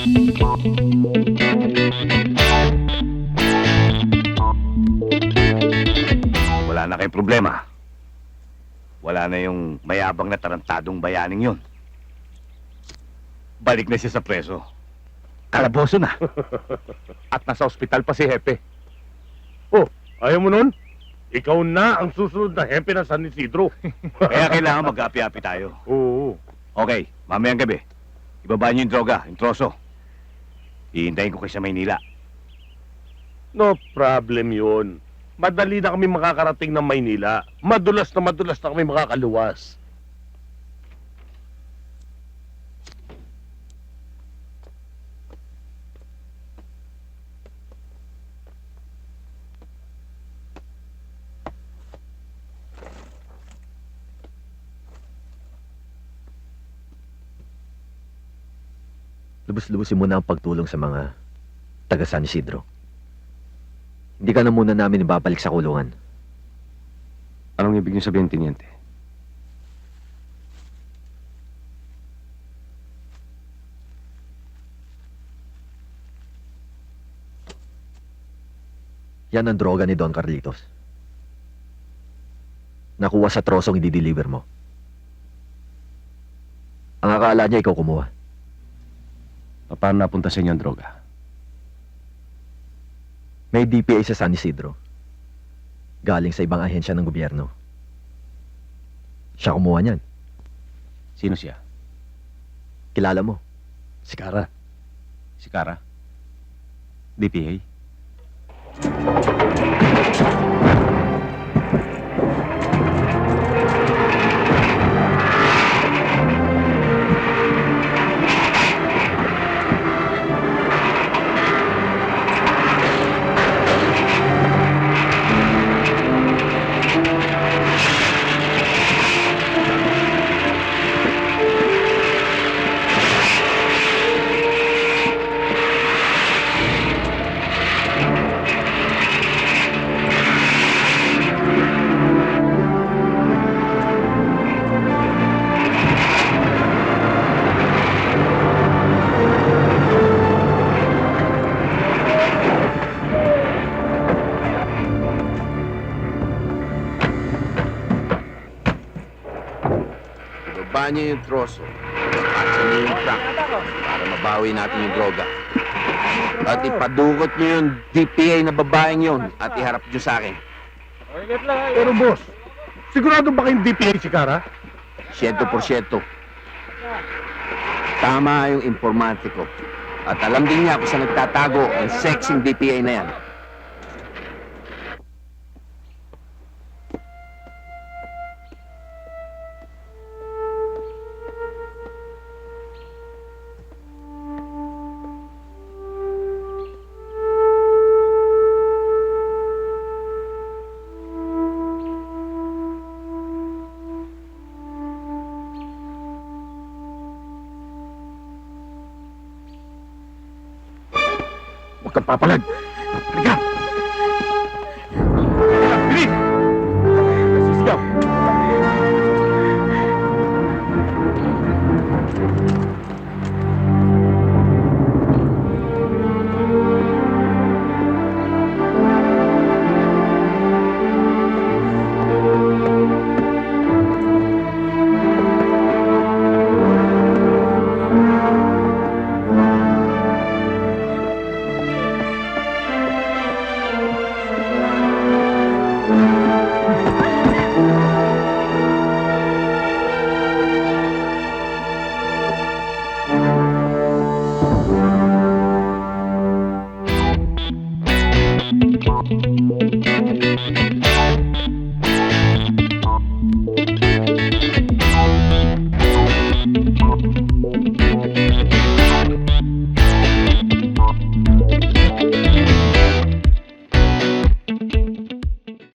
Wala na kayong problema. Wala na yung mayabang na tarantadong bayaning yun. Balik na siya sa preso. Kalaboso na. At nasa ospital pa si Hepe. Oh, ayaw mo nun? Ikaw na ang susunod na Hepe ng San Isidro. Kaya kailangan mag-api-api tayo. Oo. Okay, mamayang gabi. Ibaba niyo yung droga, yung troso. Hihintayin ko kayo sa Maynila. No problem yun. Madali na kami makakarating ng Maynila. Madulas na kami makakaluwas. Lubos-lubosin mo na ang pagtulong sa mga taga San Isidro. Hindi ka na muna namin ibabalik sa kulungan. Anong ibig niyo sabihin, Teniente? Yan ang droga ni Don Carlitos. Nakuha sa trosong i-deliver mo. Ang akala niya ikaw kumuha. Paano napunta sa inyo ang droga? May DPA sa San Isidro. Galing sa ibang ahensya ng gobyerno. Siya kumuha niyan. Sino siya? Kilala mo? Si Cara. Si Cara? DPA? Ibaba niyo yung troso at niyo yung truck para mabawi natin yung droga. At ipadukot niyo yung DPA na babaeng yun at iharap niyo sa akin. Pero boss, sigurado ba kayong DPA si Cara? 100%. Tama yung informante ko. At alam din niya kung saan nagtatago ang sexing DPA na yan. Huwag kang papalag. Halika! Bilis! Nasisigaw!